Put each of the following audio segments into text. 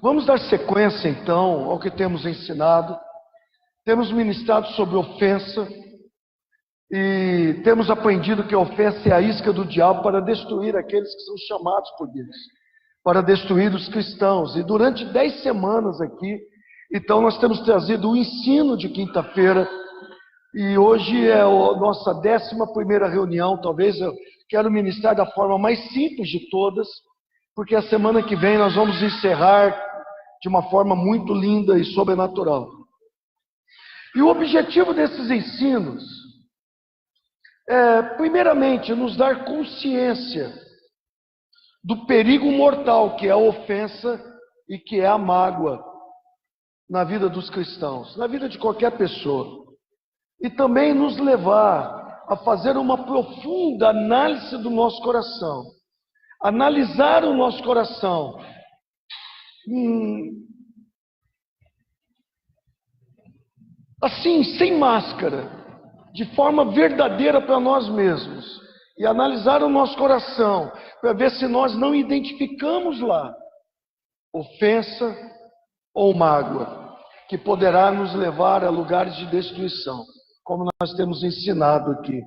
Vamos dar sequência, então, ao que temos ensinado. Temos ministrado sobre ofensa e temos aprendido que a ofensa é a isca do diabo para destruir aqueles que são chamados por Deus, para destruir os cristãos. E durante 10 semanas aqui, então nós temos trazido o ensino de quinta-feira e hoje é a nossa 11ª reunião. Talvez eu quero ministrar da forma mais simples de todas, porque a semana que vem nós vamos encerrar de uma forma muito linda e sobrenatural. E o objetivo desses ensinos é, primeiramente, nos dar consciência do perigo mortal que é a ofensa e que é a mágoa na vida dos cristãos, na vida de qualquer pessoa. E também nos levar a fazer uma profunda análise do nosso coração. Analisar o nosso coração. Assim, sem máscara, de forma verdadeira para nós mesmos, e analisar o nosso coração, para ver se nós não identificamos lá ofensa ou mágoa, que poderá nos levar a lugares de destruição, como nós temos ensinado aqui.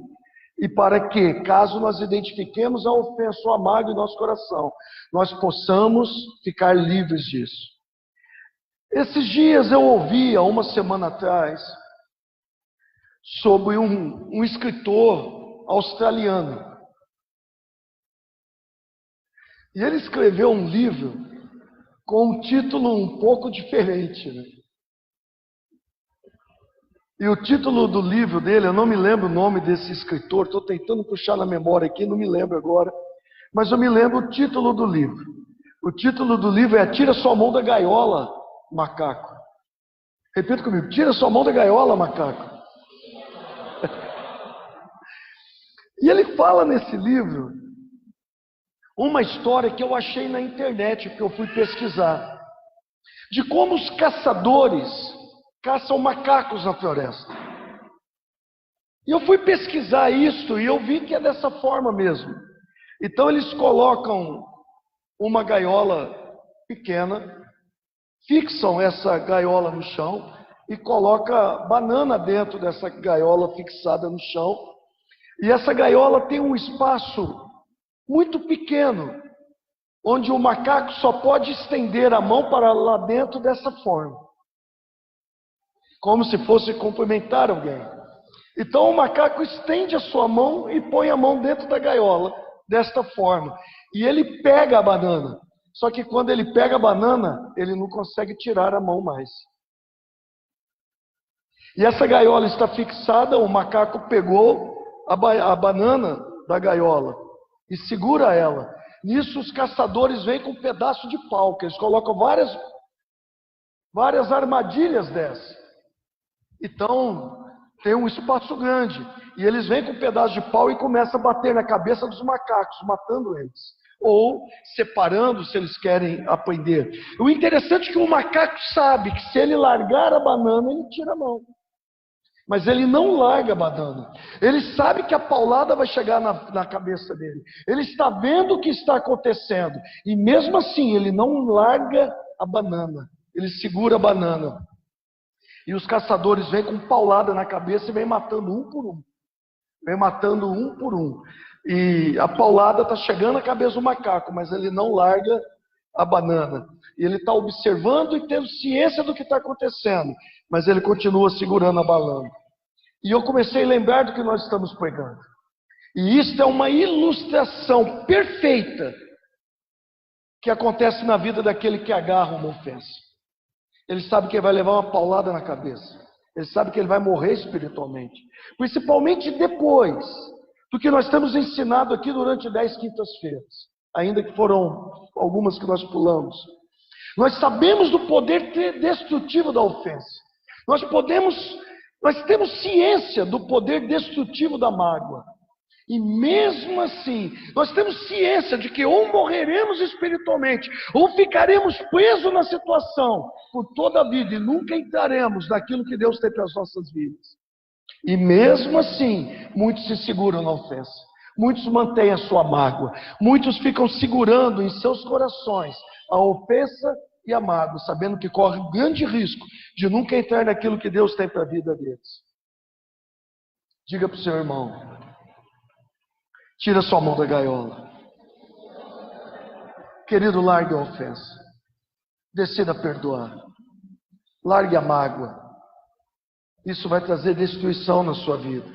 E para que, caso nós identifiquemos a ofensa ou a mágoa em nosso coração, nós possamos ficar livres disso. Esses dias eu ouvi, há uma semana atrás, sobre um escritor australiano. E ele escreveu um livro com um título um pouco diferente, né? E o título do livro dele, eu não me lembro o nome desse escritor, estou tentando puxar na memória aqui, não me lembro agora, mas eu me lembro o título do livro. O título do livro é Tira Sua Mão da Gaiola, Macaco. Repita comigo, tira sua mão da gaiola, macaco. E ele fala nesse livro uma história que eu achei na internet, que eu fui pesquisar, de como os caçadores caçam macacos na floresta. E eu fui pesquisar isso e eu vi que é dessa forma mesmo. Então eles colocam uma gaiola pequena, fixam essa gaiola no chão e colocam banana dentro dessa gaiola fixada no chão. E essa gaiola tem um espaço muito pequeno, onde o macaco só pode estender a mão para lá dentro dessa forma, como se fosse cumprimentar alguém. Então o macaco estende a sua mão e põe a mão dentro da gaiola, desta forma. E ele pega a banana. Só que quando ele pega a banana, ele não consegue tirar a mão mais. E essa gaiola está fixada, o macaco pegou a banana da gaiola e segura ela. Nisso os caçadores vêm com um pedaço de pau, que eles colocam várias armadilhas dessas. Então, tem um espaço grande. E eles vêm com um pedaço de pau e começam a bater na cabeça dos macacos, matando eles. Ou separando, se eles querem aprender. O interessante é que o macaco sabe que se ele largar a banana, ele tira a mão. Mas ele não larga a banana. Ele sabe que a paulada vai chegar na cabeça dele. Ele está vendo o que está acontecendo. E mesmo assim, ele não larga a banana. Ele segura a banana. E os caçadores vêm com paulada na cabeça e vêm matando um por um. Vem matando um por um. E a paulada está chegando na cabeça do macaco, mas ele não larga a banana. E ele está observando e tendo ciência do que está acontecendo, mas ele continua segurando a banana. E eu comecei a lembrar do que nós estamos pregando. E isso é uma ilustração perfeita que acontece na vida daquele que agarra uma ofensa. Ele sabe que ele vai levar uma paulada na cabeça. Ele sabe que ele vai morrer espiritualmente. Principalmente depois do que nós temos ensinado aqui durante 10 quintas-feiras. Ainda que foram algumas que nós pulamos. Nós sabemos do poder destrutivo da ofensa. Nós temos ciência do poder destrutivo da mágoa. E mesmo assim, nós temos ciência de que ou morreremos espiritualmente, ou ficaremos presos na situação por toda a vida e nunca entraremos naquilo que Deus tem para as nossas vidas. E mesmo assim, muitos se seguram na ofensa. Muitos mantêm a sua mágoa. Muitos ficam segurando em seus corações a ofensa e a mágoa, sabendo que corre um grande risco de nunca entrar naquilo que Deus tem para a vida deles. Diga para o seu irmão: tira sua mão da gaiola. Querido, largue a ofensa. Decida perdoar. Largue a mágoa. Isso vai trazer destruição na sua vida.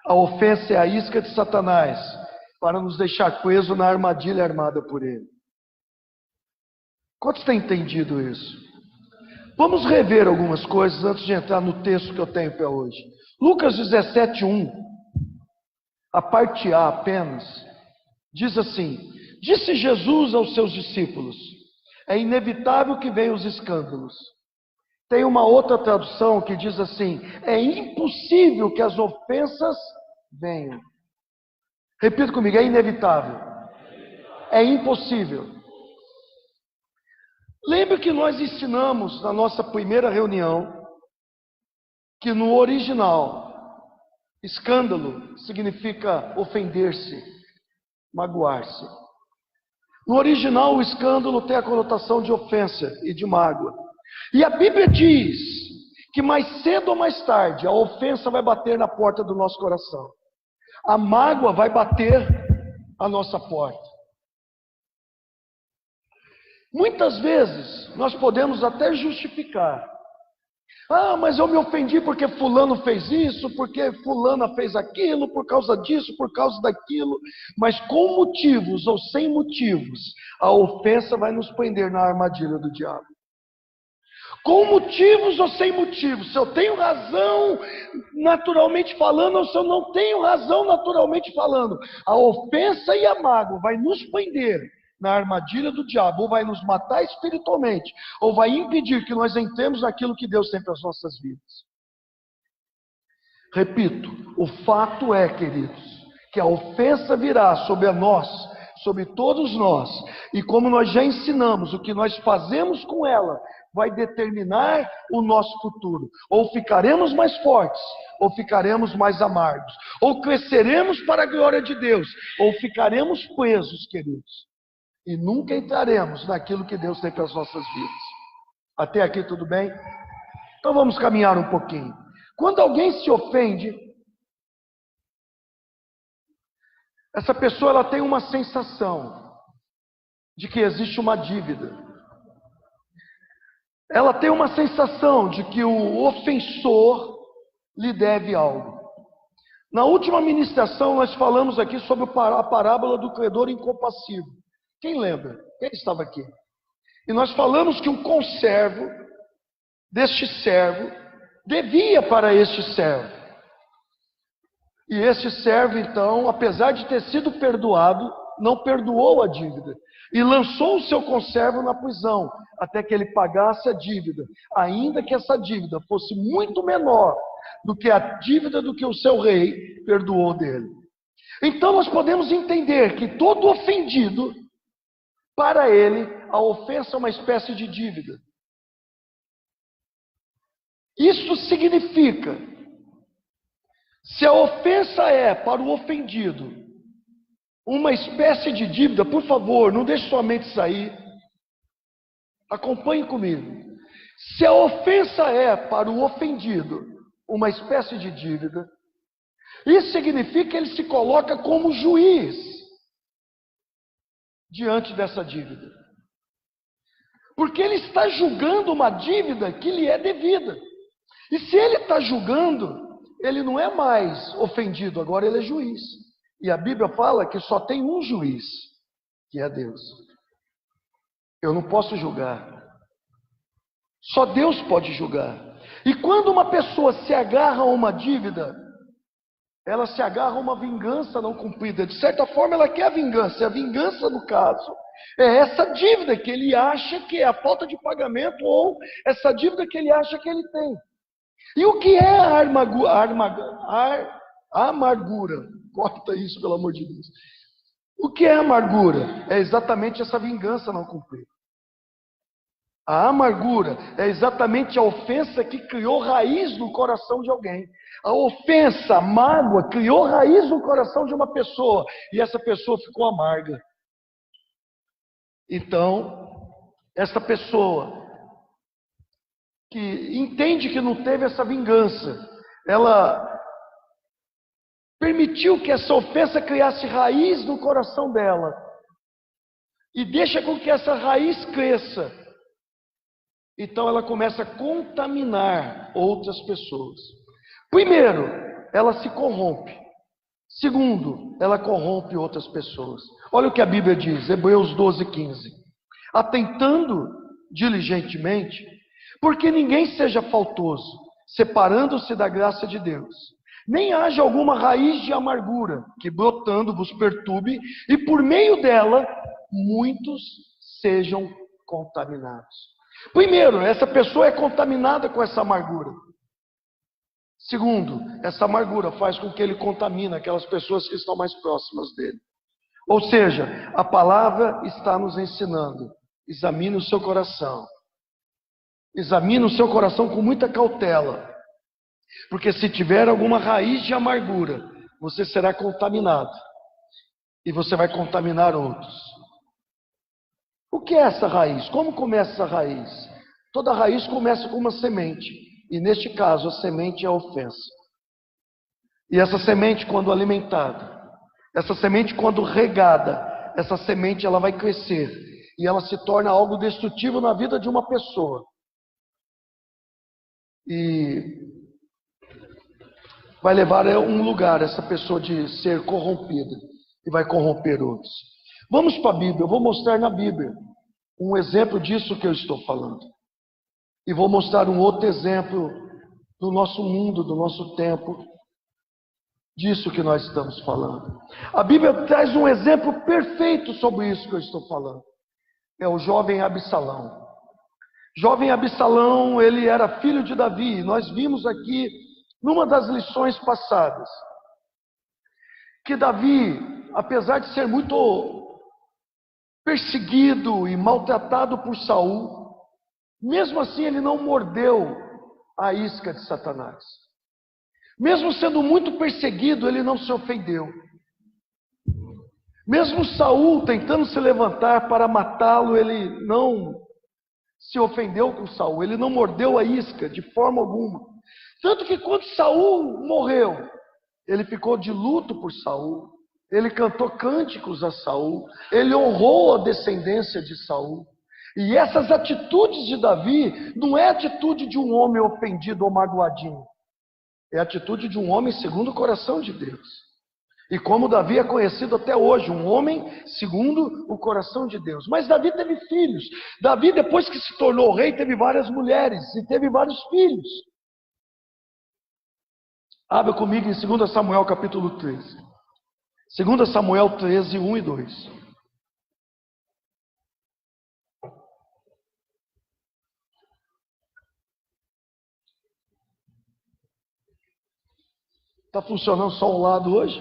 A ofensa é a isca de Satanás para nos deixar preso na armadilha armada por ele. Quantos têm entendido isso? Vamos rever algumas coisas antes de entrar no texto que eu tenho para hoje. Lucas 17:1, a parte A apenas, diz assim: disse Jesus aos seus discípulos: é inevitável que venham os escândalos. Tem uma outra tradução que diz assim: é impossível que as ofensas venham. Repita comigo: é inevitável. É impossível. Lembre que nós ensinamos na nossa primeira reunião que no original, escândalo significa ofender-se, magoar-se. No original, o escândalo tem a conotação de ofensa e de mágoa. E a Bíblia diz que mais cedo ou mais tarde a ofensa vai bater na porta do nosso coração. A mágoa vai bater a nossa porta. Muitas vezes nós podemos até justificar. Ah, mas eu me ofendi porque fulano fez isso, porque fulana fez aquilo, por causa disso, por causa daquilo. Mas com motivos ou sem motivos, a ofensa vai nos prender na armadilha do diabo. Com motivos ou sem motivos, se eu tenho razão naturalmente falando ou se eu não tenho razão naturalmente falando, a ofensa e a mágoa vai nos prender na armadilha do diabo, ou vai nos matar espiritualmente, ou vai impedir que nós entremos naquilo que Deus tem para as nossas vidas. Repito, o fato é, queridos, que a ofensa virá sobre nós, sobre todos nós, e como nós já ensinamos, o que nós fazemos com ela vai determinar o nosso futuro. Ou ficaremos mais fortes, ou ficaremos mais amargos, ou cresceremos para a glória de Deus, ou ficaremos presos, queridos, e nunca entraremos naquilo que Deus tem para as nossas vidas. Até aqui tudo bem? Então vamos caminhar um pouquinho. Quando alguém se ofende, essa pessoa ela tem uma sensação de que existe uma dívida. Ela tem uma sensação de que o ofensor lhe deve algo. Na última ministração nós falamos aqui sobre a parábola do credor incompassivo. Quem lembra? Quem estava aqui? E nós falamos que um conservo deste servo devia para este servo. E este servo, então, apesar de ter sido perdoado, não perdoou a dívida. E lançou o seu conservo na prisão, até que ele pagasse a dívida, ainda que essa dívida fosse muito menor do que a dívida do que o seu rei perdoou dele. Então nós podemos entender que todo ofendido, para ele, a ofensa é uma espécie de dívida. Isso significa, se a ofensa é para o ofendido uma espécie de dívida, por favor, não deixe sua mente sair. Acompanhe comigo. Se a ofensa é para o ofendido uma espécie de dívida, isso significa que ele se coloca como juiz diante dessa dívida. Porque ele está julgando uma dívida que lhe é devida. E se ele está julgando, ele não é mais ofendido, agora ele é juiz. E a Bíblia fala que só tem um juiz, que é Deus. Eu não posso julgar. Só Deus pode julgar. E quando uma pessoa se agarra a uma dívida, ela se agarra a uma vingança não cumprida. De certa forma, ela quer a vingança. E a vingança, no caso, é essa dívida que ele acha que é a falta de pagamento, ou essa dívida que ele acha que ele tem. E o que é a amargura? Corta isso, pelo amor de Deus. O que é amargura? É exatamente essa vingança não cumprida. A amargura é exatamente a ofensa que criou raiz no coração de alguém. A ofensa, a mágoa, criou raiz no coração de uma pessoa. E essa pessoa ficou amarga. Então, essa pessoa que entende que não teve essa vingança, ela permitiu que essa ofensa criasse raiz no coração dela e deixa com que essa raiz cresça. Então ela começa a contaminar outras pessoas. Primeiro, ela se corrompe. Segundo, ela corrompe outras pessoas. Olha o que a Bíblia diz, Hebreus 12:15. Atentando diligentemente, porque ninguém seja faltoso, separando-se da graça de Deus, nem haja alguma raiz de amargura, que brotando vos perturbe, e por meio dela, muitos sejam contaminados. Primeiro, essa pessoa é contaminada com essa amargura. Segundo, essa amargura faz com que ele contamine aquelas pessoas que estão mais próximas dele. Ou seja, a palavra está nos ensinando: examine o seu coração. Examine o seu coração com muita cautela. Porque se tiver alguma raiz de amargura, você será contaminado. E você vai contaminar outros. O que é essa raiz? Como começa essa raiz? Toda raiz começa com uma semente. E neste caso, a semente é a ofensa. E essa semente, quando alimentada, essa semente, quando regada, essa semente ela vai crescer. E ela se torna algo destrutivo na vida de uma pessoa. E vai levar a um lugar essa pessoa de ser corrompida. E vai corromper outros. Vamos para a Bíblia. Eu vou mostrar na Bíblia um exemplo disso que eu estou falando. E vou mostrar um outro exemplo do nosso mundo, do nosso tempo, disso que nós estamos falando. A Bíblia traz um exemplo perfeito sobre isso que eu estou falando. É o jovem Absalão. Jovem Absalão, ele era filho de Davi. Nós vimos aqui, numa das lições passadas, que Davi, apesar de ser muito perseguido e maltratado por Saul, mesmo assim ele não mordeu a isca de Satanás. Mesmo sendo muito perseguido, ele não se ofendeu. Mesmo Saul tentando se levantar para matá-lo, ele não se ofendeu com Saul, ele não mordeu a isca de forma alguma. Tanto que quando Saul morreu, ele ficou de luto por Saul, ele cantou cânticos a Saul, ele honrou a descendência de Saul. E essas atitudes de Davi não é atitude de um homem ofendido ou magoadinho. É atitude de um homem segundo o coração de Deus. E como Davi é conhecido até hoje, um homem segundo o coração de Deus. Mas Davi teve filhos. Davi, depois que se tornou rei, teve várias mulheres e teve vários filhos. Abra comigo em 2 Samuel capítulo 13. 2 Samuel 13, 1 e 2. Está funcionando só um lado hoje?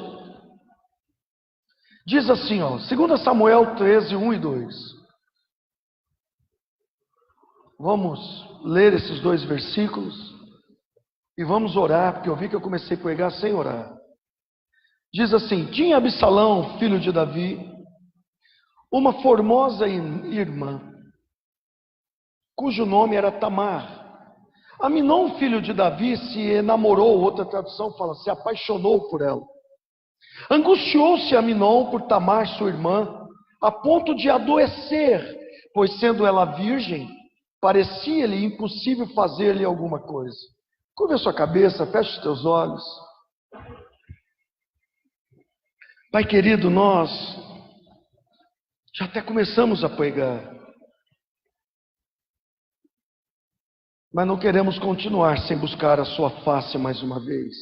Diz assim, 2 Samuel 13, 1 e 2. Vamos ler esses dois versículos e vamos orar, porque eu vi que eu comecei a pregar sem orar. Diz assim: tinha Absalão, filho de Davi, uma formosa irmã, cujo nome era Tamar. Aminon, filho de Davi, se enamorou, outra tradução fala, se apaixonou por ela. Angustiou-se Aminon por Tamar, sua irmã, a ponto de adoecer, pois sendo ela virgem, parecia-lhe impossível fazer-lhe alguma coisa. Curva a sua cabeça, feche os teus olhos. Pai querido, nós já até começamos a pregar, mas não queremos continuar sem buscar a sua face mais uma vez,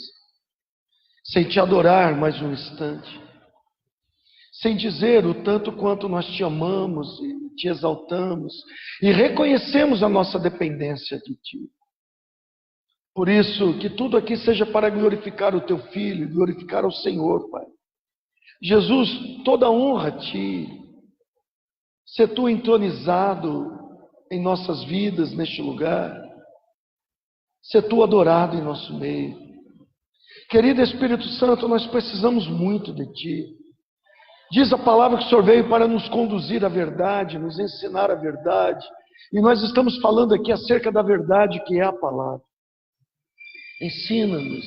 sem te adorar mais um instante, sem dizer o tanto quanto nós te amamos e te exaltamos e reconhecemos a nossa dependência de ti. Por isso, que tudo aqui seja para glorificar o teu Filho, glorificar ao Senhor, Pai. Jesus, toda honra a ti, ser tu entronizado em nossas vidas neste lugar, ser tu adorado em nosso meio. Querido Espírito Santo, nós precisamos muito de ti. Diz a palavra que o Senhor veio para nos conduzir à verdade, nos ensinar a verdade. E nós estamos falando aqui acerca da verdade que é a palavra. Ensina-nos,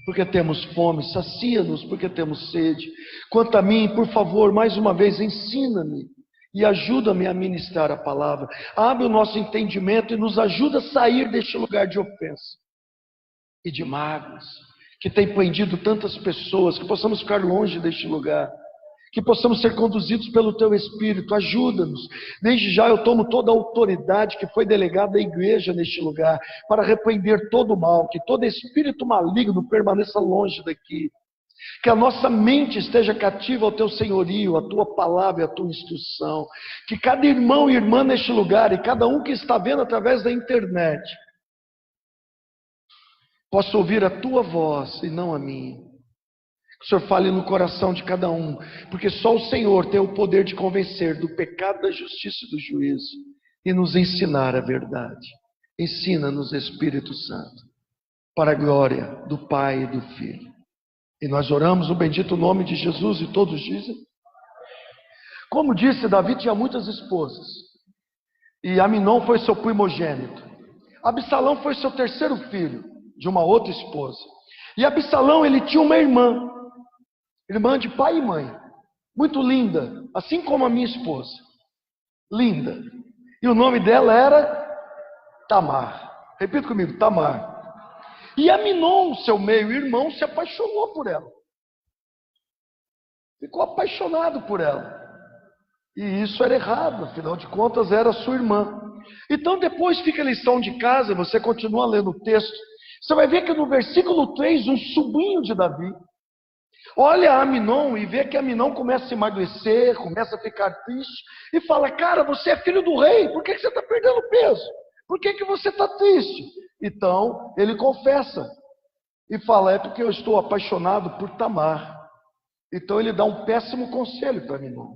porque temos fome, sacia-nos, porque temos sede. Quanto a mim, por favor, mais uma vez, ensina-me e ajuda-me a ministrar a palavra. Abre o nosso entendimento e nos ajuda a sair deste lugar de ofensa e de mágoas, que tem prendido tantas pessoas, que possamos ficar longe deste lugar, que possamos ser conduzidos pelo Teu Espírito. Ajuda-nos. Desde já eu tomo toda a autoridade que foi delegada à igreja neste lugar, para repreender todo o mal, que todo espírito maligno permaneça longe daqui, que a nossa mente esteja cativa ao Teu senhorio, à Tua palavra e à Tua instrução, que cada irmão e irmã neste lugar, e cada um que está vendo através da internet, possa ouvir a Tua voz e não a minha. Que o Senhor fale no coração de cada um, porque só o Senhor tem o poder de convencer do pecado, da justiça e do juízo, e nos ensinar a verdade. Ensina-nos, Espírito Santo, para a glória do Pai e do Filho. E nós oramos no bendito nome de Jesus, e todos dizem. Como disse, Davi tinha muitas esposas, e Aminon foi seu primogênito. Absalão foi seu terceiro filho, de uma outra esposa. E Absalão, ele tinha uma irmã de pai e mãe, muito linda, assim como a minha esposa, linda. E o nome dela era Tamar. Repita comigo, Tamar. E Aminon, seu meio-irmão, se apaixonou por ela. Ficou apaixonado por ela. E isso era errado, afinal de contas era sua irmã. Então depois fica a lição de casa, você continua lendo o texto. Você vai ver que no versículo 3, um sobrinho de Davi olha Aminon e vê que Aminon começa a se emagrecer, começa a ficar triste e fala: cara, você é filho do rei, por que você está perdendo peso? Por que você está triste? Então ele confessa e fala: é porque eu estou apaixonado por Tamar. Então ele dá um péssimo conselho para Aminon.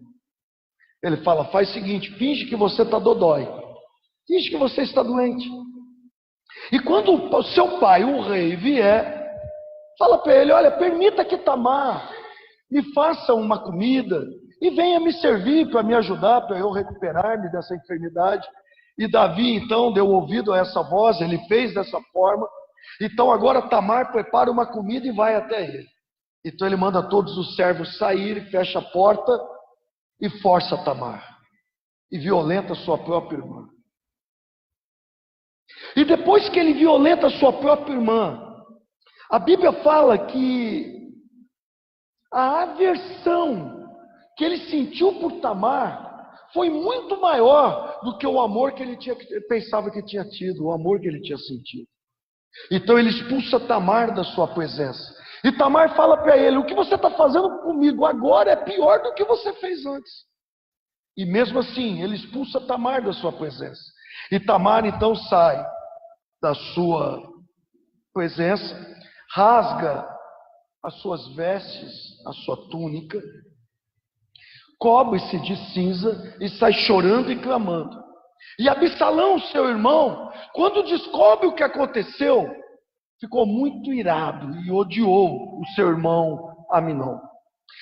Ele fala: faz o seguinte, finge que você está dodói, finge que você está doente. E quando o seu pai, o rei, vier, fala para ele: olha, permita que Tamar me faça uma comida e venha me servir para me ajudar, para eu recuperar-me dessa enfermidade. E Davi então deu ouvido a essa voz, ele fez dessa forma. Então agora Tamar prepara uma comida e vai até ele. Então ele manda todos os servos sair, fecha a porta e força Tamar. E violenta sua própria irmã. E depois que ele violenta sua própria irmã, a Bíblia fala que a aversão que ele sentiu por Tamar foi muito maior do que o amor que ele pensava que tinha tido, o amor que ele tinha sentido. Então ele expulsa Tamar da sua presença. E Tamar fala para ele: o que você está fazendo comigo agora é pior do que você fez antes. E mesmo assim, ele expulsa Tamar da sua presença. E Tamar então sai da sua presença, rasga as suas vestes, a sua túnica, cobre-se de cinza e sai chorando e clamando. E Absalão, seu irmão, quando descobre o que aconteceu, ficou muito irado e odiou o seu irmão Aminon.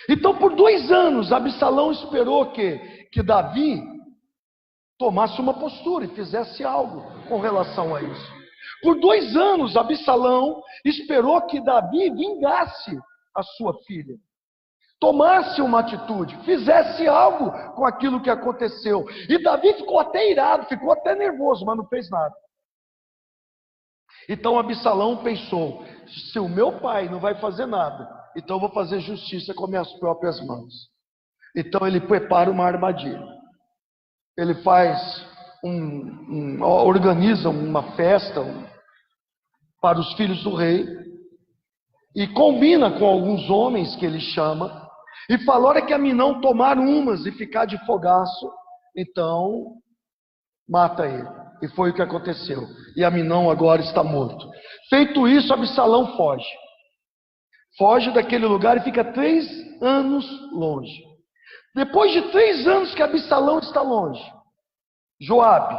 Então por 2 anos Absalão esperou que Davi tomasse uma postura e fizesse algo com relação a isso. Por 2 anos Absalão esperou que Davi vingasse a sua filha, tomasse uma atitude, fizesse algo com aquilo que aconteceu. E Davi ficou até irado, ficou até nervoso, mas não fez nada. Então Absalão pensou: se o meu pai não vai fazer nada, então eu vou fazer justiça com minhas próprias mãos. Então ele prepara uma armadilha. Ele organiza uma festa para os filhos do rei e combina com alguns homens que ele chama e fala: hora que Aminon tomar umas e ficar de fogaço, então mata ele. E foi o que aconteceu. E Aminon agora está morto. Feito isso, Absalão foge. Foge daquele lugar e fica 3 anos longe. Depois de 3 anos que Absalão está longe, Joabe,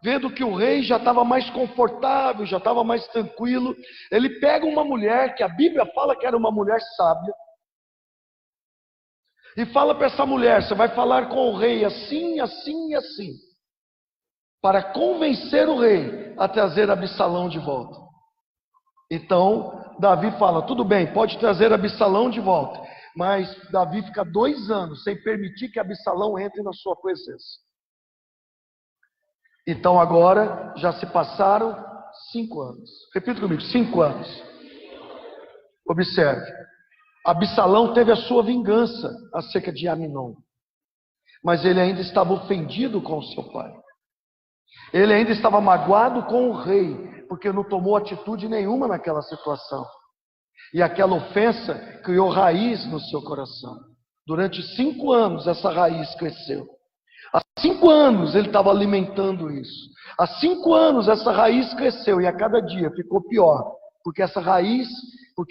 vendo que o rei já estava mais confortável, já estava mais tranquilo, ele pega uma mulher, que a Bíblia fala que era uma mulher sábia, e fala para essa mulher: você vai falar com o rei assim, assim e assim. para convencer o rei a trazer Absalão de volta. Então, Davi fala, tudo bem, pode trazer Absalão de volta. Mas Davi fica 2 anos sem permitir que Absalão entre na sua presença. Então agora já se passaram 5 anos. Repita comigo, 5 anos. Observe. Absalão teve a sua vingança acerca de Aminon. Mas ele ainda estava ofendido com o seu pai. Ele ainda estava magoado com o rei, porque não tomou atitude nenhuma naquela situação. E aquela ofensa criou raiz no seu coração. Durante 5 anos essa raiz cresceu. Há 5 anos ele estava alimentando isso. Há 5 anos essa raiz cresceu e a cada dia ficou pior. Porque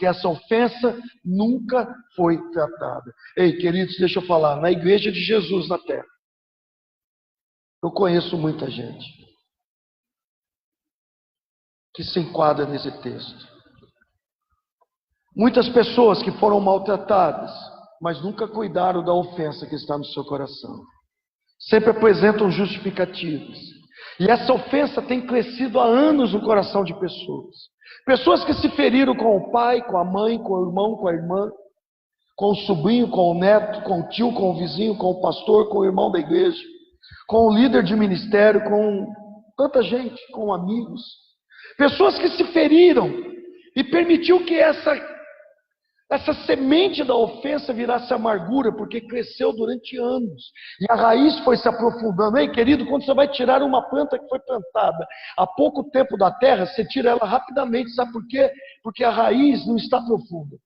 essa ofensa nunca foi tratada. Ei, queridos, deixa eu falar. Na igreja de Jesus na terra, eu conheço muita gente que se enquadra nesse texto. Muitas pessoas que foram maltratadas, mas nunca cuidaram da ofensa que está no seu coração. Sempre apresentam justificativas. E essa ofensa tem crescido há anos no coração de pessoas. Pessoas que se feriram com o pai, com a mãe, com o irmão, com a irmã, com o sobrinho, com o neto, com o tio, com o vizinho, com o pastor, com o irmão da igreja, com o líder de ministério, com tanta gente, com amigos. Pessoas que se feriram e permitiu que essa semente da ofensa virasse amargura, porque cresceu durante anos. E a raiz foi se aprofundando. Ei, querido, quando você vai tirar uma planta que foi plantada há pouco tempo da terra, você tira ela rapidamente. Sabe por quê? Porque a raiz não está profunda.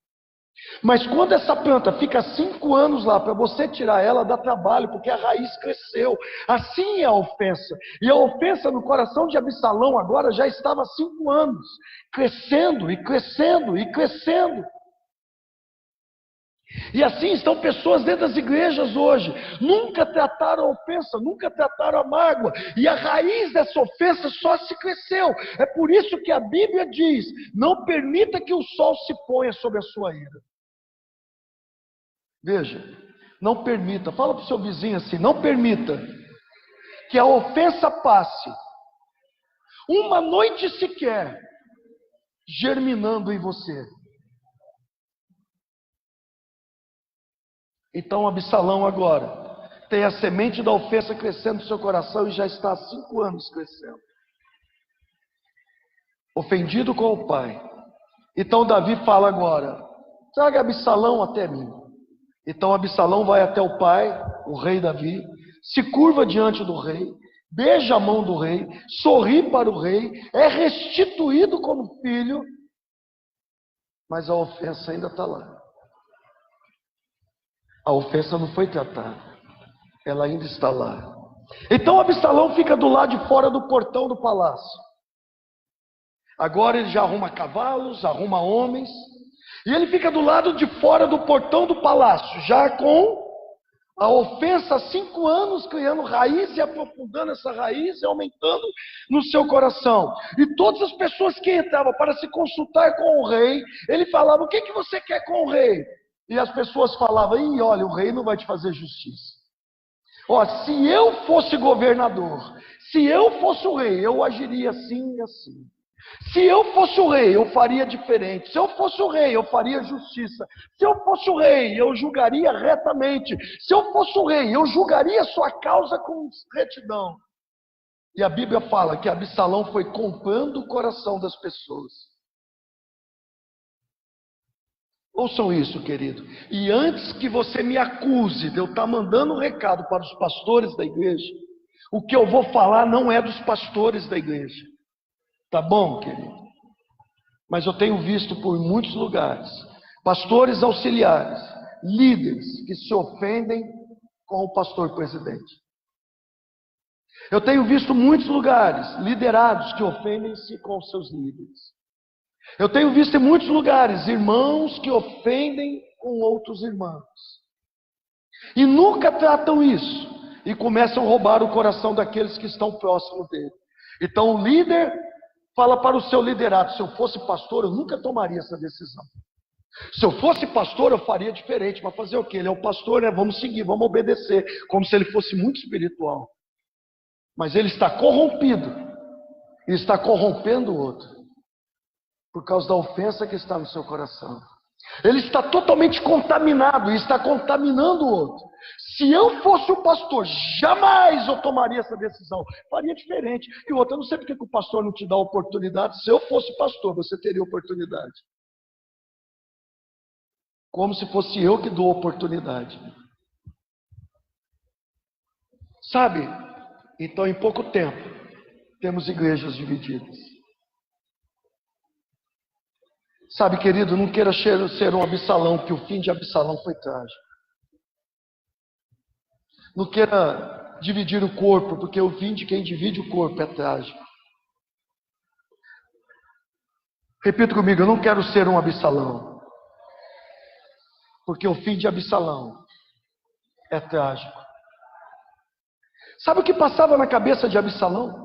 Mas quando essa planta fica 5 anos lá, para você tirar ela, dá trabalho, porque a raiz cresceu. Assim é a ofensa. E a ofensa no coração de Absalão agora já estava há 5 anos, crescendo e crescendo e crescendo. E assim estão pessoas dentro das igrejas hoje. Nunca trataram a ofensa, nunca trataram a mágoa. E a raiz dessa ofensa só se cresceu. É por isso que a Bíblia diz: não permita que o sol se ponha sobre a sua ira. Veja, não permita, fala para o seu vizinho assim, não permita que a ofensa passe uma noite sequer germinando em você. Então Absalão agora tem a semente da ofensa crescendo no seu coração e já está há 5 anos crescendo. Ofendido com o pai. Então Davi fala agora: traga Absalão até mim. Então Absalão vai até o pai, o rei Davi, se curva diante do rei, beija a mão do rei, sorri para o rei, é restituído como filho, mas a ofensa ainda está lá. A ofensa não foi tratada, ela ainda está lá. Então Absalão fica do lado de fora do portão do palácio. Agora ele já arruma cavalos, arruma homens, e ele fica do lado de fora do portão do palácio, já com a ofensa há 5 anos, criando raiz e aprofundando essa raiz e aumentando no seu coração. E todas as pessoas que entravam para se consultar com o rei, ele falava: o que você quer com o rei? E as pessoas falavam: ih, olha, o rei não vai te fazer justiça. Ó, se eu fosse governador, se eu fosse o rei, eu agiria assim e assim. Se eu fosse o rei, eu faria diferente. Se eu fosse o rei, eu faria justiça. Se eu fosse o rei, eu julgaria retamente. Se eu fosse o rei, eu julgaria sua causa com retidão. E a Bíblia fala que Absalão foi comprando o coração das pessoas. Ouçam isso, querido. E antes que você me acuse de eu estar mandando um recado para os pastores da igreja, o que eu vou falar não é dos pastores da igreja. Tá bom, querido? Mas eu tenho visto por muitos lugares pastores auxiliares, líderes que se ofendem com o pastor presidente. Eu tenho visto muitos lugares liderados que ofendem-se com seus líderes. Eu tenho visto em muitos lugares irmãos que ofendem com outros irmãos. E nunca tratam isso. E começam a roubar o coração daqueles que estão próximos dele. Então o líder fala para o seu liderado: se eu fosse pastor, eu nunca tomaria essa decisão. Se eu fosse pastor, eu faria diferente. Mas fazer o quê? Ele é o pastor, né? Vamos seguir, vamos obedecer. Como se ele fosse muito espiritual. Mas ele está corrompido e está corrompendo o outro por causa da ofensa que está no seu coração. Ele está totalmente contaminado e está contaminando o outro. Se eu fosse o pastor, jamais eu tomaria essa decisão. Faria diferente. E o outro, eu não sei porque que o pastor não te dá oportunidade. Se eu fosse pastor, você teria oportunidade. Como se fosse eu que dou oportunidade. Sabe? Então, em pouco tempo, temos igrejas divididas. Sabe, querido, não queira ser um Absalão, porque o fim de Absalão foi trágico. Não queira dividir o corpo, porque o fim de quem divide o corpo é trágico. Repita comigo, eu não quero ser um Absalão, porque o fim de Absalão é trágico. Sabe o que passava na cabeça de Absalão?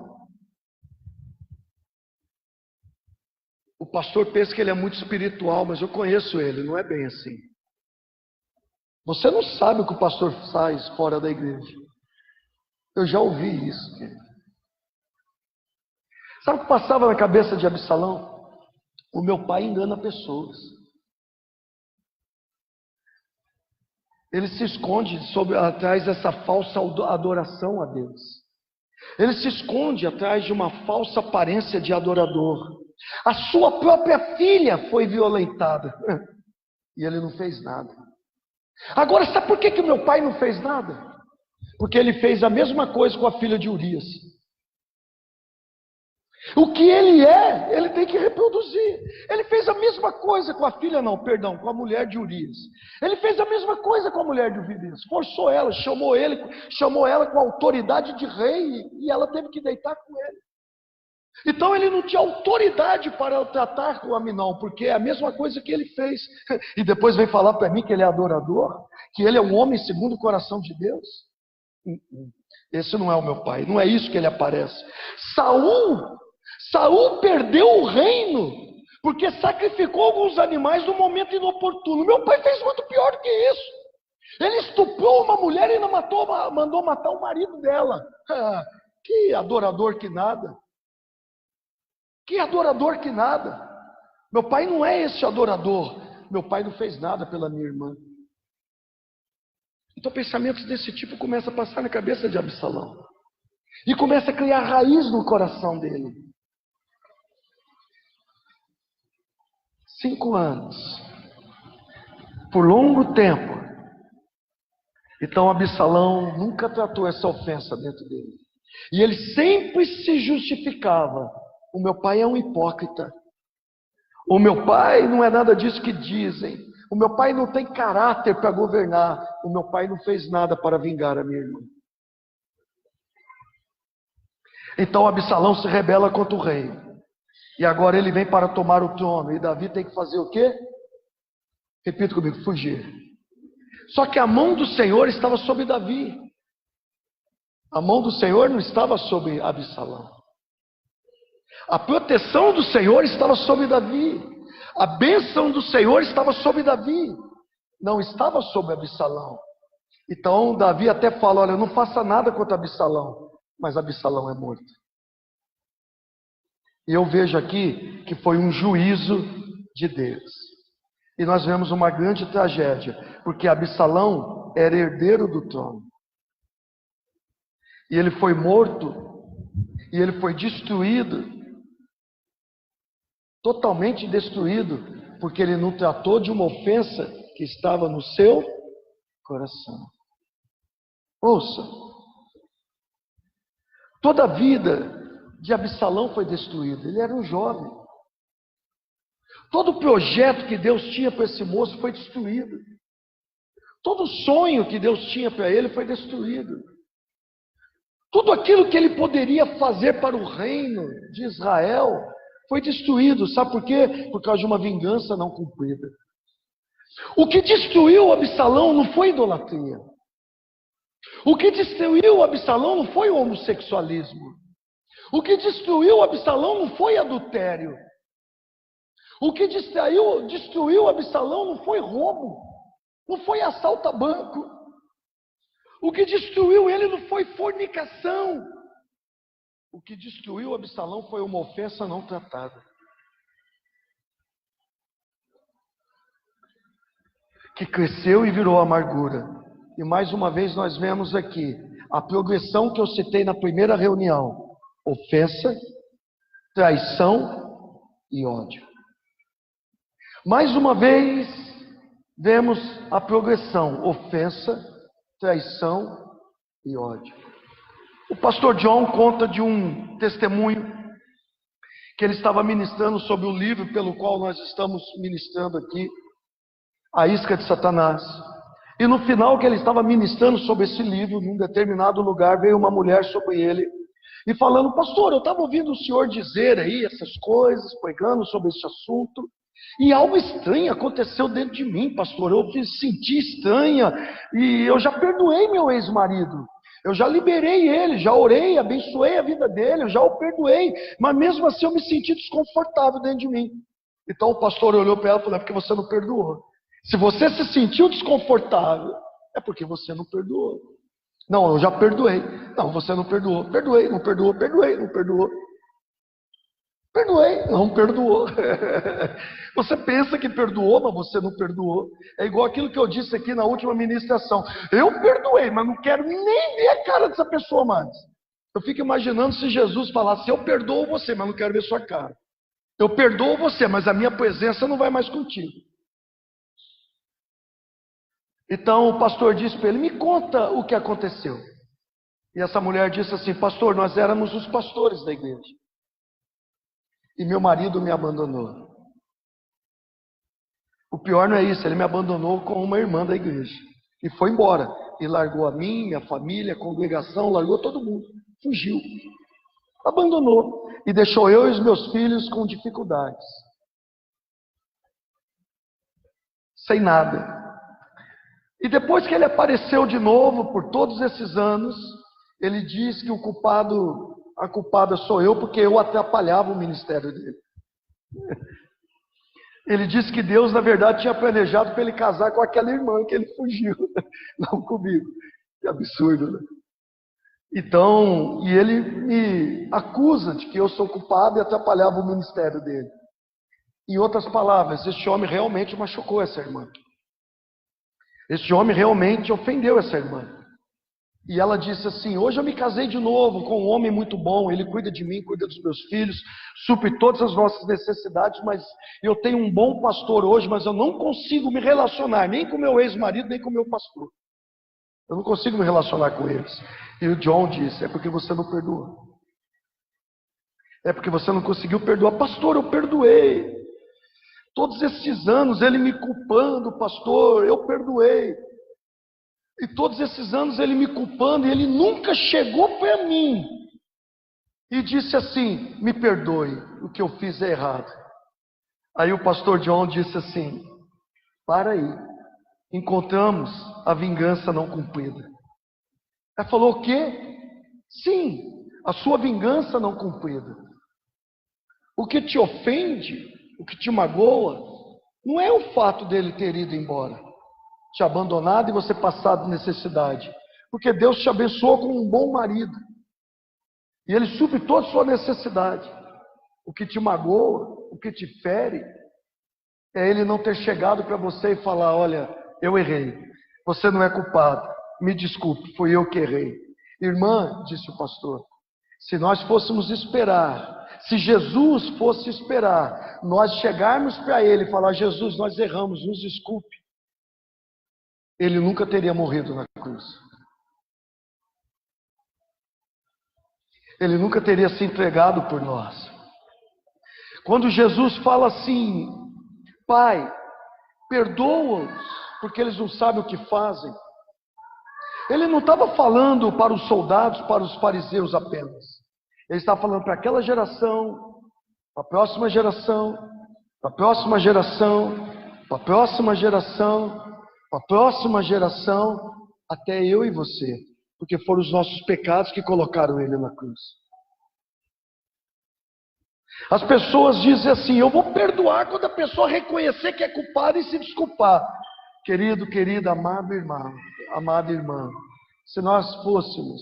O pastor pensa que ele é muito espiritual, mas eu conheço ele, não é bem assim. Você não sabe o que o pastor faz fora da igreja. Eu já ouvi isso, querido. Sabe o que passava na cabeça de Absalão? O meu pai engana pessoas. Ele se esconde atrás dessa falsa adoração a Deus. Ele se esconde atrás de uma falsa aparência de adorador. A sua própria filha foi violentada e ele não fez nada. Agora, sabe por que o meu pai não fez nada? Porque ele fez a mesma coisa com a filha de Urias. O que ele é, ele tem que reproduzir. Ele fez a mesma coisa com a filha, com a mulher de Urias. Ele fez a mesma coisa com a mulher de Urias. Forçou ela, chamou ela com autoridade de rei e ela teve que deitar com ele. Então ele não tinha autoridade para tratar com Aminon, porque é a mesma coisa que ele fez. E depois vem falar para mim que ele é adorador, que ele é um homem segundo o coração de Deus. Esse não é o meu pai, não é isso que ele aparece. Saul perdeu o reino porque sacrificou alguns animais no momento inoportuno. Meu pai fez muito pior do que isso. Ele estuprou uma mulher e ainda mandou matar o marido dela. Que adorador que nada. Que adorador que nada. Meu pai não é esse adorador. Meu pai não fez nada pela minha irmã. Então pensamentos desse tipo começam a passar na cabeça de Absalão. E começa a criar raiz no coração dele. 5 anos. Por longo tempo. Então Absalão nunca tratou essa ofensa dentro dele. E ele sempre se justificava. O meu pai é um hipócrita. O meu pai não é nada disso que dizem. O meu pai não tem caráter para governar. O meu pai não fez nada para vingar a minha irmã. Então Absalão se rebela contra o rei. E agora ele vem para tomar o trono. E Davi tem que fazer o quê? Repita comigo, fugir. Só que a mão do Senhor estava sobre Davi. A mão do Senhor não estava sobre Absalão. A proteção do Senhor estava sobre Davi. A bênção do Senhor estava sobre Davi. Não estava sobre Absalão. Então Davi até fala, olha, não faça nada contra Absalão. Mas Absalão é morto. E eu vejo aqui que foi um juízo de Deus. E nós vemos uma grande tragédia, porque Absalão era herdeiro do trono. E ele foi morto, e ele foi destruído, totalmente destruído, porque ele não tratou de uma ofensa que estava no seu coração. Ouça, toda a vida de Absalão foi destruída, ele era um jovem. Todo o projeto que Deus tinha para esse moço foi destruído. Todo o sonho que Deus tinha para ele foi destruído. Tudo aquilo que ele poderia fazer para o reino de Israel foi destruído. Sabe por quê? Por causa de uma vingança não cumprida. O que destruiu Absalão não foi idolatria. O que destruiu Absalão não foi o homossexualismo. O que destruiu Absalão não foi adultério. O que destruiu Absalão não foi roubo. Não foi assalto a banco. O que destruiu ele não foi fornicação. O que destruiu Absalão foi uma ofensa não tratada, que cresceu e virou amargura. E mais uma vez nós vemos aqui a progressão que eu citei na primeira reunião: ofensa, traição e ódio. Mais uma vez vemos a progressão: ofensa, traição e ódio. O pastor John conta de um testemunho que ele estava ministrando sobre o livro pelo qual nós estamos ministrando aqui, A Isca de Satanás. E no final que ele estava ministrando sobre esse livro, num determinado lugar, veio uma mulher sobre ele e falando: pastor, eu estava ouvindo o senhor dizer aí essas coisas, pregando sobre esse assunto, e algo estranho aconteceu dentro de mim, pastor. Eu me senti estranha e eu já perdoei meu ex-marido. Eu já liberei ele, já orei, abençoei a vida dele, eu já o perdoei, mas mesmo assim eu me senti desconfortável dentro de mim. Então o pastor olhou para ela e falou: é porque você não perdoou. Se você se sentiu desconfortável, é porque você não perdoou. Não, eu já perdoei. Não, você não perdoou. Perdoei, não perdoou, perdoei, não perdoou. Perdoei, não perdoou. Você pensa que perdoou, mas você não perdoou. É igual aquilo que eu disse aqui na última ministração: eu perdoei, mas não quero nem ver a cara dessa pessoa mais. Eu fico imaginando se Jesus falasse: eu perdoo você, mas não quero ver sua cara. Eu perdoo você, mas a minha presença não vai mais contigo. Então o pastor disse para ele: me conta o que aconteceu. E essa mulher disse assim: pastor, nós éramos os pastores da igreja e meu marido me abandonou. O pior não é isso, ele me abandonou com uma irmã da igreja e foi embora, e largou a mim, minha família, a congregação, largou todo mundo, fugiu, abandonou e deixou eu e os meus filhos com dificuldades, sem nada. E depois que ele apareceu de novo por todos esses anos, ele diz que a culpada sou eu, porque eu atrapalhava o ministério dele. Ele disse que Deus, na verdade, tinha planejado para ele casar com aquela irmã que ele fugiu, não comigo. Que absurdo, né? Então, e ele me acusa de que eu sou culpado e atrapalhava o ministério dele. Em outras palavras, este homem realmente machucou essa irmã. Este homem realmente ofendeu essa irmã. E ela disse assim: hoje eu me casei de novo com um homem muito bom, ele cuida de mim, cuida dos meus filhos, supre todas as nossas necessidades, mas eu tenho um bom pastor hoje, mas eu não consigo me relacionar, nem com meu ex-marido, nem com meu pastor. Eu não consigo me relacionar com eles. E o John disse: é porque você não perdoou. É porque você não conseguiu perdoar. Pastor, eu perdoei. Todos esses anos ele me culpando, pastor, eu perdoei. E todos esses anos ele me culpando, e ele nunca chegou para mim e disse assim: me perdoe, o que eu fiz é errado. Aí o pastor John disse assim: para aí, encontramos a vingança não cumprida. Ela falou: o quê? Sim, a sua vingança não cumprida. O que te ofende, o que te magoa, não é o fato dele ter ido embora, te abandonado e você passado necessidade, porque Deus te abençoou com um bom marido e ele supre toda a sua necessidade. O que te magoa, o que te fere, é ele não ter chegado para você e falar: olha, eu errei, você não é culpado, me desculpe, fui eu que errei. Irmã, disse o pastor, se nós fôssemos esperar, se Jesus fosse esperar, nós chegarmos para ele e falar: Jesus, nós erramos, nos desculpe, ele nunca teria morrido na cruz. Ele nunca teria se entregado por nós. Quando Jesus fala assim: Pai, perdoa-os, porque eles não sabem o que fazem, ele não estava falando para os soldados, para os fariseus apenas. Ele estava falando para aquela geração, para a próxima geração, para a próxima geração, para a próxima geração, para a próxima geração, até eu e você, porque foram os nossos pecados que colocaram ele na cruz. As pessoas dizem assim: eu vou perdoar quando a pessoa reconhecer que é culpada e se desculpar. Querido, querida, amado irmão, amada irmã, se nós fôssemos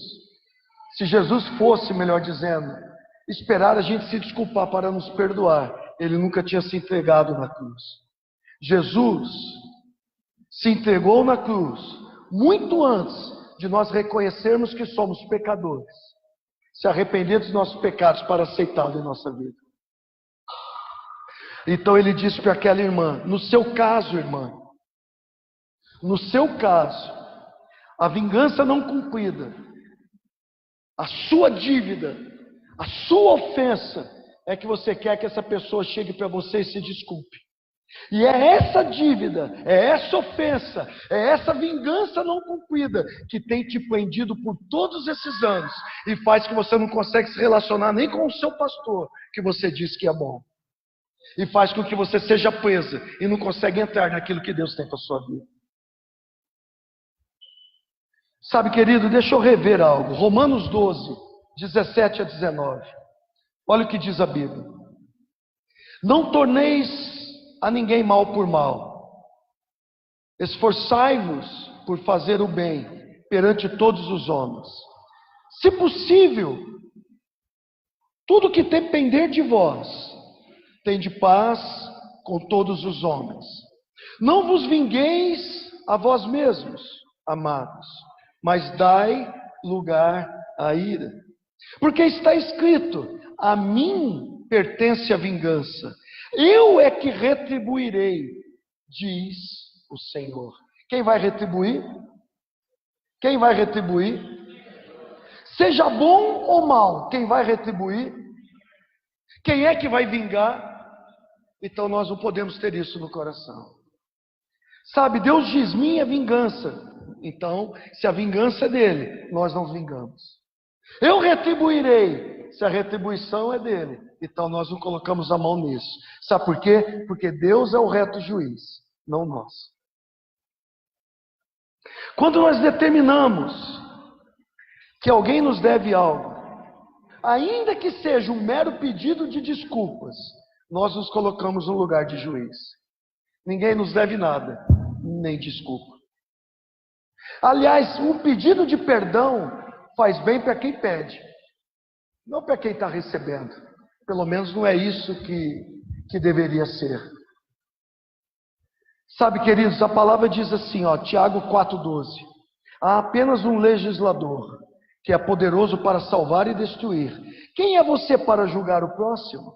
Se Jesus fosse, melhor dizendo, esperar a gente se desculpar para nos perdoar, ele nunca tinha se entregado na cruz. Jesus se entregou na cruz muito antes de nós reconhecermos que somos pecadores, se arrepender dos nossos pecados para aceitá-lo em nossa vida. Então ele disse para aquela irmã: no seu caso, irmã, no seu caso, a vingança não cumprida, a sua dívida, a sua ofensa, é que você quer que essa pessoa chegue para você e se desculpe. E é essa dívida, é essa ofensa, é essa vingança não cumprida que tem te prendido por todos esses anos e faz que você não consegue se relacionar nem com o seu pastor, que você diz que é bom. E faz com que você seja presa e não consegue entrar naquilo que Deus tem para a sua vida. Sabe, querido, deixa eu rever algo. Romanos 12, 17 a 19. Olha o que diz a Bíblia. Não torneis a ninguém mal por mal. Esforçai-vos por fazer o bem perante todos os homens. Se possível, tudo que depender de vós, tende paz com todos os homens. Não vos vingueis a vós mesmos, amados, mas dai lugar à ira. Porque está escrito: a mim pertence a vingança, eu é que retribuirei, diz o Senhor. Quem vai retribuir? Quem vai retribuir? Seja bom ou mal, quem vai retribuir? Quem é que vai vingar? Então nós não podemos ter isso no coração. Sabe, Deus diz: minha vingança. Então, se a vingança é dele, nós não vingamos. Eu retribuirei. Se a retribuição é dele, então nós não colocamos a mão nisso. Sabe por quê? Porque Deus é o reto juiz, não nós. Quando nós determinamos que alguém nos deve algo, ainda que seja um mero pedido de desculpas, nós nos colocamos no lugar de juiz. Ninguém nos deve nada, nem desculpa. Aliás, um pedido de perdão faz bem para quem pede, não para quem está recebendo. Pelo menos não é isso que deveria ser. Sabe, queridos, a palavra diz assim, Tiago 4,12. Há apenas um legislador, que é poderoso para salvar e destruir. Quem é você para julgar o próximo?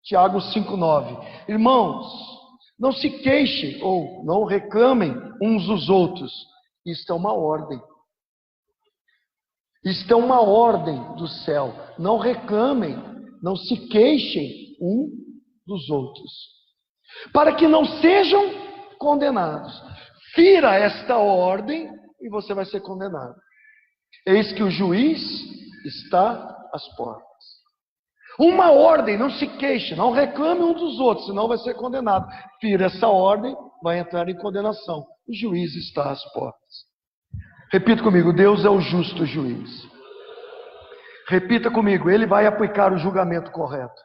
Tiago 5,9. Irmãos, não se queixem ou não reclamem uns dos outros. Isto é uma ordem. Isto é uma ordem do céu. Não reclamem, não se queixem um dos outros, para que não sejam condenados. Fira esta ordem e você vai ser condenado. Eis que o juiz está às portas. Uma ordem, não se queixe, não reclame um dos outros, senão vai ser condenado. Fira essa ordem, vai entrar em condenação. O juiz está às portas. Repita comigo: Deus é o justo juiz. Repita comigo: Ele vai aplicar o julgamento correto.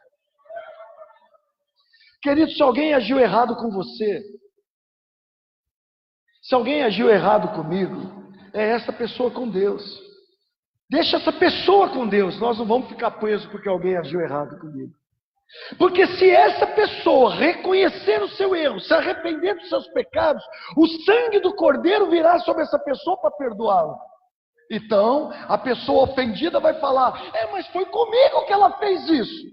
Querido, se alguém agiu errado com você, se alguém agiu errado comigo, é essa pessoa com Deus. Deixa essa pessoa com Deus. Nós não vamos ficar presos porque alguém agiu errado comigo. Porque se essa pessoa reconhecer o seu erro, se arrepender dos seus pecados, o sangue do Cordeiro virá sobre essa pessoa para perdoá-la. Então, a pessoa ofendida vai falar: mas foi comigo que ela fez isso.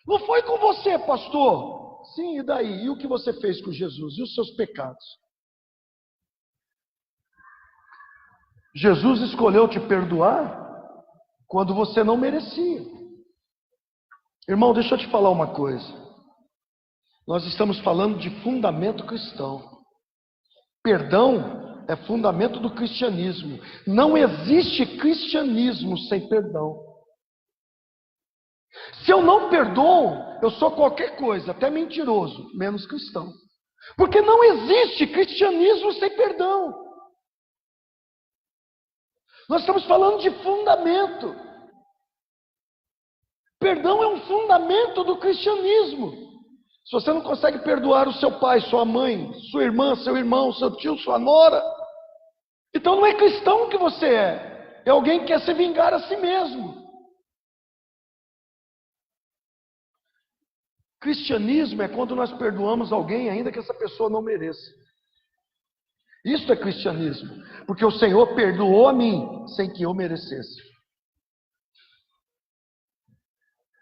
Não foi com você, pastor. Sim, e daí? E o que você fez com Jesus? E os seus pecados? Jesus escolheu te perdoar quando você não merecia. Irmão, deixa eu te falar uma coisa. Nós estamos falando de fundamento cristão. Perdão é fundamento do cristianismo. Não existe cristianismo sem perdão. Se eu não perdoo, eu sou qualquer coisa, até mentiroso, menos cristão. Porque não existe cristianismo sem perdão. Nós estamos falando de fundamento. Perdão é um fundamento do cristianismo. Se você não consegue perdoar o seu pai, sua mãe, sua irmã, seu irmão, seu tio, sua nora, então não é cristão que você é. É alguém que quer se vingar a si mesmo. Cristianismo é quando nós perdoamos alguém, ainda que essa pessoa não mereça. Isso é cristianismo. Porque o Senhor perdoou a mim, sem que eu merecesse.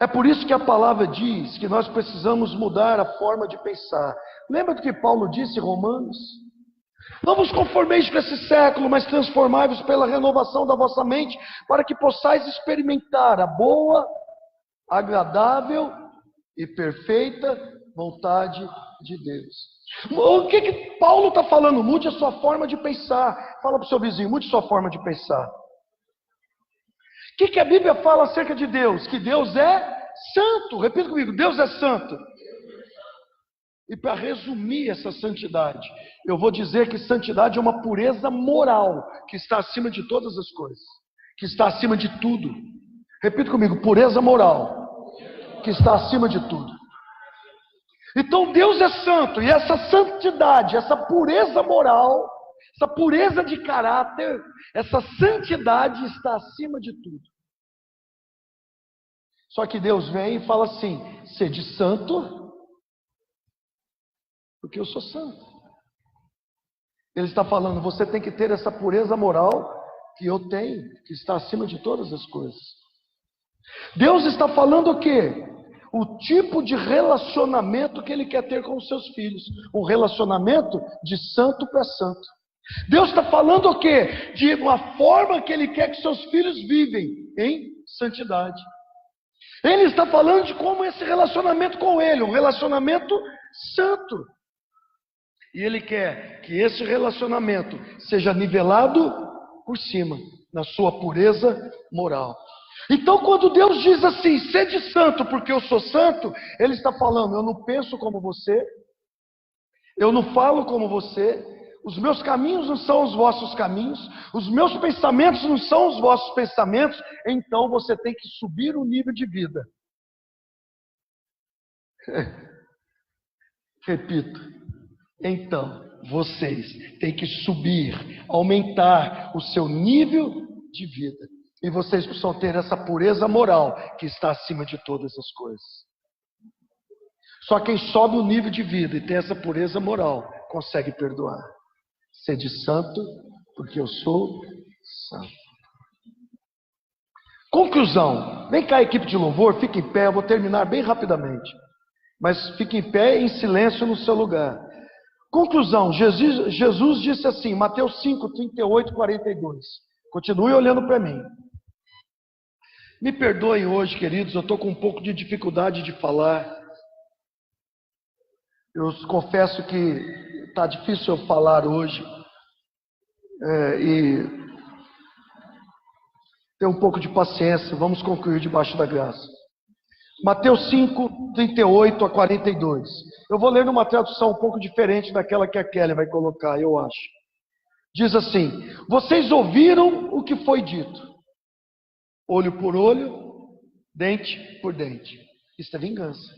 É por isso que a palavra diz que nós precisamos mudar a forma de pensar. Lembra do que Paulo disse em Romanos? Não vos conformeis com esse século, mas transformai-vos pela renovação da vossa mente, para que possais experimentar a boa, agradável e perfeita vontade de Deus. O que Paulo está falando? Mude a sua forma de pensar. Fala para o seu vizinho, mude sua forma de pensar. O que a Bíblia fala acerca de Deus? Que Deus é santo. Repita comigo, Deus é santo. E para resumir essa santidade, eu vou dizer que santidade é uma pureza moral, que está acima de todas as coisas, que está acima de tudo. Repita comigo, pureza moral, que está acima de tudo. Então Deus é santo, e essa santidade, essa pureza moral, essa pureza de caráter, essa santidade está acima de tudo. Só que Deus vem e fala assim: sede santo, porque eu sou santo. Ele está falando, você tem que ter essa pureza moral que eu tenho, que está acima de todas as coisas. Deus está falando o quê? O tipo de relacionamento que Ele quer ter com os seus filhos. Um relacionamento de santo para santo. Deus está falando o quê? De uma forma que Ele quer que seus filhos vivem em santidade. Ele está falando de como esse relacionamento com Ele, um relacionamento santo. E Ele quer que esse relacionamento seja nivelado por cima, na sua pureza moral. Então, quando Deus diz assim, sede santo porque eu sou santo, Ele está falando, eu não penso como você, eu não falo como você, os meus caminhos não são os vossos caminhos, os meus pensamentos não são os vossos pensamentos, então você tem que subir o nível de vida. Repito. Então, vocês têm que subir, aumentar o seu nível de vida. E vocês precisam ter essa pureza moral que está acima de todas as coisas. Só quem sobe o nível de vida e tem essa pureza moral consegue perdoar. Sede santo, porque eu sou santo. Conclusão. Vem cá, equipe de louvor, fique em pé, eu vou terminar bem rapidamente. Mas fique em pé em silêncio no seu lugar. Conclusão, Jesus disse assim, Mateus 5, 38, 42. Continue olhando para mim. Me perdoem hoje, queridos, eu estou com um pouco de dificuldade de falar. Eu confesso que está difícil eu falar hoje. E ter um pouco de paciência, vamos concluir debaixo da graça. Mateus 5, 38 a 42. Eu vou ler numa tradução um pouco diferente daquela que a Kelly vai colocar, eu acho. Diz assim: vocês ouviram o que foi dito, olho por olho, dente por dente. Isso é vingança.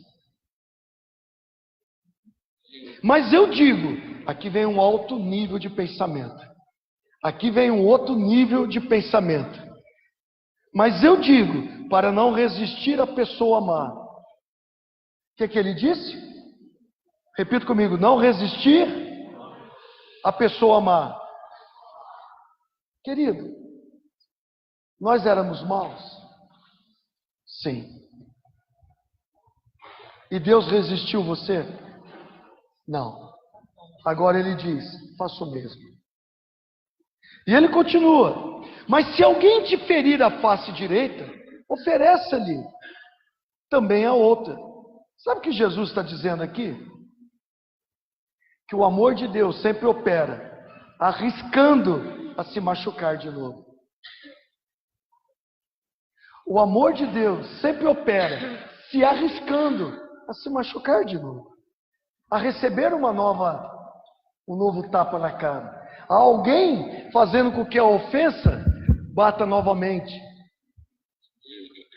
Mas eu digo, aqui vem um alto nível de pensamento. Aqui vem um outro nível de pensamento. Mas eu digo, para não resistir à pessoa má. O que ele disse? Repita comigo, não resistir à pessoa má. Querido, nós éramos maus? Sim. E Deus resistiu você? Não. Agora ele diz, faça o mesmo. E ele continua, mas se alguém te ferir a face direita, oferece-lhe também a outra. Sabe o que Jesus está dizendo aqui? Que o amor de Deus sempre opera, arriscando a se machucar de novo. O amor de Deus sempre opera, se arriscando a se machucar de novo. A receber um novo tapa na cara. Há alguém fazendo com que a ofensa bata novamente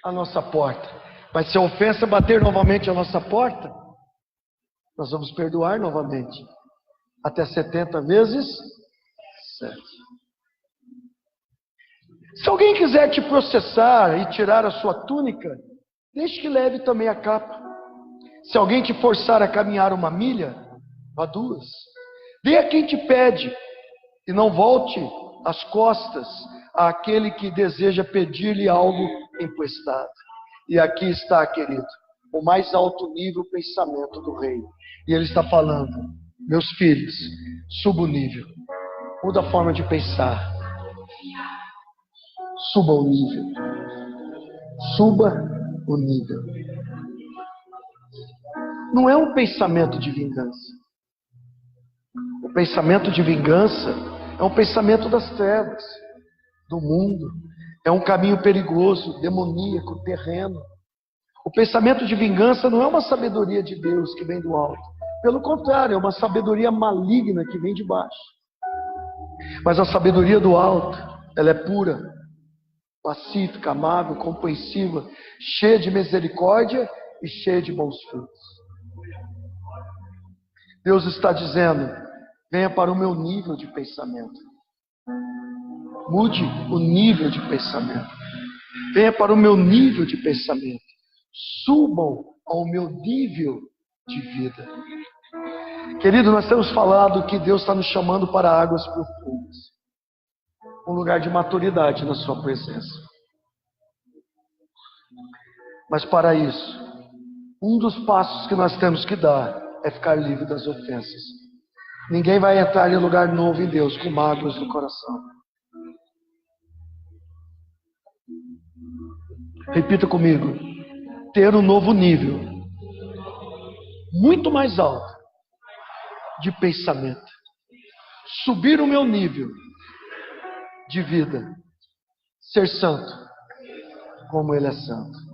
a nossa porta. Mas se a ofensa bater novamente a nossa porta, nós vamos perdoar novamente. Até 70 vezes 7. Se alguém quiser te processar e tirar a sua túnica, deixe que leve também a capa. Se alguém te forçar a caminhar 1 milha, vá 2. Dê a quem te pede, e não volte as costas àquele que deseja pedir-lhe algo emprestado. E aqui está, querido, o mais alto nível pensamento do rei. E ele está falando: meus filhos, suba o nível, muda a forma de pensar, suba o nível, suba o nível. Não é um pensamento de vingança. O pensamento de vingança é um pensamento das trevas, do mundo. É um caminho perigoso, demoníaco, terreno. O pensamento de vingança não é uma sabedoria de Deus que vem do alto. Pelo contrário, é uma sabedoria maligna que vem de baixo. Mas a sabedoria do alto, ela é pura, pacífica, amável, compreensiva, cheia de misericórdia e cheia de bons frutos. Deus está dizendo: venha para o meu nível de pensamento. Mude o nível de pensamento. Venha para o meu nível de pensamento. Subam ao meu nível de vida. Querido, nós temos falado que Deus está nos chamando para águas profundas. Um lugar de maturidade na sua presença. Mas para isso, um dos passos que nós temos que dar é ficar livre das ofensas. Ninguém vai entrar em lugar novo em Deus com mágoas no coração. Repita comigo: ter um novo nível, muito mais alto, de pensamento. Subir o meu nível de vida. Ser santo, como Ele é santo.